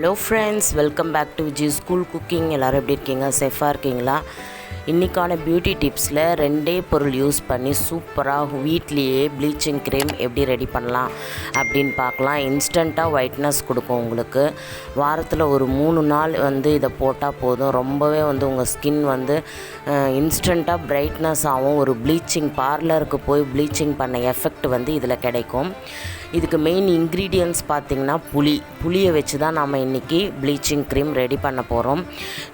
Hello friends, welcome back to Vijis School Cooking. எல்லாரும் எப்படி இருக்கீங்க? சேஃபா இருக்கீங்களா? இன்னைக்கான பியூட்டி டிப்ஸில் ரெண்டே பொருள் யூஸ் பண்ணி சூப்பராக வீட்லேயே ப்ளீச்சிங் க்ரீம் எப்படி ரெடி பண்ணலாம் அப்படின்னு பார்க்கலாம். இன்ஸ்டண்ட்டாக ஒயிட்னஸ் கொடுக்கும் உங்களுக்கு. வாரத்தில் ஒரு 3 நாள் இதை போட்டால் போதும். ரொம்பவே உங்கள் ஸ்கின் இன்ஸ்டண்ட்டாக பிரைட்னஸ் ஆகும். ஒரு ப்ளீச்சிங் பார்லருக்கு போய் ப்ளீச்சிங் பண்ண எஃபெக்ட் இதில் கிடைக்கும். இதுக்கு மெயின் இன்க்ரீடியன்ட்ஸ் பார்த்திங்கன்னா புளியை வச்சு தான் நம்ம இன்றைக்கி ப்ளீச்சிங் க்ரீம் ரெடி பண்ண போகிறோம்.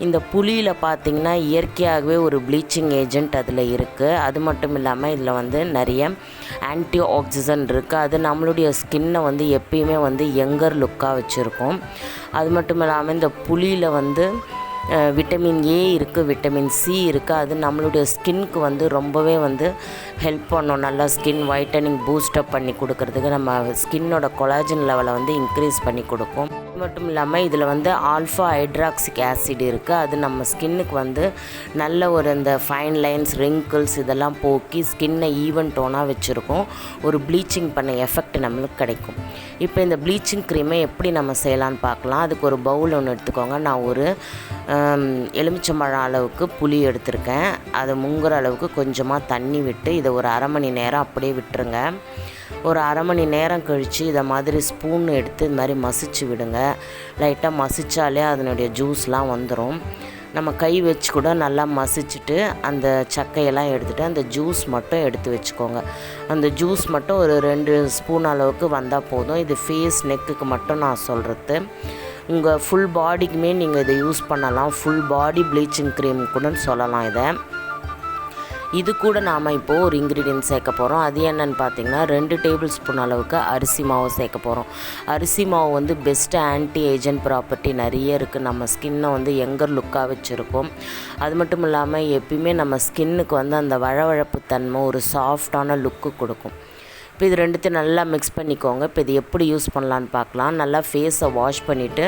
இந்த புளியில் பார்த்திங்கன்னா இயற்கையாகவே ஒரு ப்ளீச்சிங் ஏஜென்ட் அதில் இருக்குது. அது மட்டும் இல்லாமல் இதில் நிறைய ஆன்டி ஆக்சிடென்ட் இருக்குது. அது நம்மளுடைய ஸ்கின்னை எப்பயுமே யங்கர் லுக்காக வச்சுருக்கோம். அது மட்டும் இல்லாமல் இந்த புளியில் விட்டமின் ஏ இருக்குது, விட்டமின் சி இருக்குது. அது நம்மளுடைய ஸ்கின்க்கு ரொம்பவே ஹெல்ப் பண்ணும். நல்லா ஸ்கின் வைட்டனிங் பூஸ்டப் பண்ணி கொடுக்கறதுக்கு, நம்ம ஸ்கின்னோட கொலாஜன் லெவலை இன்க்ரீஸ் பண்ணி கொடுக்கும். அது மட்டும் இல்லாமல் இதில் ஆல்ஃபா ஹைட்ராக்சிக் ஆசிட் இருக்குது. அது நம்ம ஸ்கின்னுக்கு நல்ல இந்த ஃபைன் லைன்ஸ், ரிங்கிள்ஸ் இதெல்லாம் போக்கி ஸ்கின்னை ஈவன் டோனாக வச்சுருக்கோம். ஒரு ப்ளீச்சிங் பண்ண எஃபெக்ட் நம்மளுக்கு கிடைக்கும். இப்போ இந்த ப்ளீச்சிங் க்ரீமை எப்படி நம்ம செய்யலான்னு பார்க்கலாம். அதுக்கு ஒரு பவுல் ஒன்று எடுத்துக்கோங்க. நான் ஒரு எலுமிச்சம்பழம் அளவுக்கு புளி எடுத்திருக்கேன். அதை முங்குற அளவுக்கு கொஞ்சமாக தண்ணி விட்டு இதை ஒரு அரை மணி நேரம் அப்படியே விட்டுருங்க. ஒரு அரை மணி நேரம் கழித்து இதை மாதிரி ஸ்பூன் எடுத்து இது மாதிரி மசிச்சு விடுங்க. லைட்டாக மசித்தாலே அதனுடைய ஜூஸ்லாம் வந்துடும். நம்ம கை வச்சு கூட நல்லா மசிச்சுட்டு அந்த சக்கையெல்லாம் எடுத்துகிட்டு அந்த ஜூஸ் மட்டும் எடுத்து வச்சுக்கோங்க. அந்த ஜூஸ் மட்டும் ஒரு 2 ஸ்பூன் அளவுக்கு வந்தால் போதும். இது ஃபேஸ் நெக்குக்கு மட்டும் நான் சொல்கிறது. உங்கள் ஃபுல் பாடிக்குமே நீங்கள் இதை யூஸ் பண்ணலாம். ஃபுல் பாடி ப்ளீச்சிங் க்ரீம் கூட சொல்லலாம். இது கூட நாம் இப்போது ஒரு இன்க்ரீடியன்ட் சேர்க்க போகிறோம். அது என்னென்னு பார்த்தீங்கன்னா 2 டேபிள் ஸ்பூன் அளவுக்கு அரிசி மாவு சேர்க்க போகிறோம். அரிசி மாவு பெஸ்ட்டு ஆன்டி ஏஜென்ட் ப்ராப்பர்ட்டி நிறைய இருக்குது. நம்ம ஸ்கின்னை யங்கர் லுக்காக வச்சுருக்கோம். அது மட்டும் இல்லாமல் எப்பயுமே நம்ம ஸ்கின்னுக்கு அந்த வழவழப்பு தன்மை, ஒரு சாஃப்டான லுக்கு கொடுக்கும். இப்போ இது ரெண்டுத்தையும் நல்லா மிக்ஸ் பண்ணிக்கோங்க. இப்போ இது எப்படி யூஸ் பண்ணலான்னு பார்க்கலாம். நல்லா ஃபேஸை வாஷ் பண்ணிவிட்டு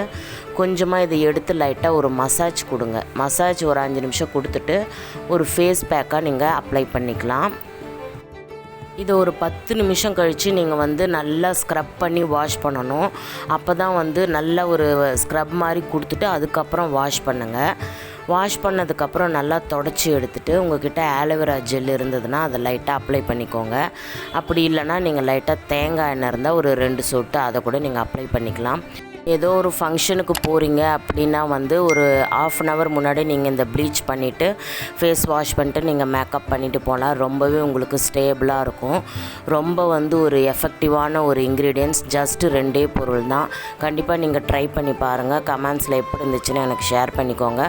கொஞ்சமாக இதை எடுத்து லைட்டாக ஒரு மசாஜ் கொடுங்க. மசாஜ் ஒரு 5 நிமிஷம் கொடுத்துட்டு ஒரு ஃபேஸ் பேக்காக நீங்கள் அப்ளை பண்ணிக்கலாம். இதை ஒரு 10 நிமிஷம் கழித்து நீங்கள் நல்லா ஸ்க்ரப் பண்ணி வாஷ் பண்ணணும். அப்போ தான் நல்ல ஒரு ஸ்க்ரப் மாதிரி கொடுத்துட்டு அதுக்கப்புறம் வாஷ் பண்ணுங்கள். வாஷ் பண்ணதுக்கப்புறம் நல்லா தொடச்சி எடுத்துகிட்டு உங்கள்கிட்ட ஆலோவேரா ஜெல் இருந்ததுன்னா அதை லைட்டாக அப்ளை பண்ணிக்கோங்க. அப்படி இல்லைனா நீங்கள் லைட்டாக தேங்காய் எண்ணெய் இருந்தால் ஒரு 2 சொட்டு அதை கூட நீங்கள் அப்ளை பண்ணிக்கலாம். ஏதோ ஒரு ஃபங்க்ஷனுக்கு போகிறீங்க அப்படின்னா ஒரு 1/2 hour முன்னாடி நீங்கள் இந்த ப்ளீச் பண்ணிவிட்டு ஃபேஸ் வாஷ் பண்ணிட்டு நீங்கள் மேக்கப் பண்ணிவிட்டு போனால் ரொம்பவே உங்களுக்கு ஸ்டேபிளாக இருக்கும். ரொம்ப ஒரு எஃபெக்டிவான ஒரு இன்க்ரீடியன்ட்ஸ். ஜஸ்ட்டு 2 பொருள் தான். கண்டிப்பாக நீங்கள் ட்ரை பண்ணி பாருங்கள். கமெண்ட்ஸில் எப்படி இருந்துச்சுன்னு எனக்கு ஷேர் பண்ணிக்கோங்க.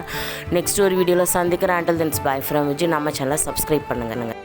நெக்ஸ்ட் ஒரு வீடியோவில் சந்திக்கிறேன். until then bye from Vijis. நம்ம சேனலை சப்ஸ்கிரைப் பண்ணுங்கள்.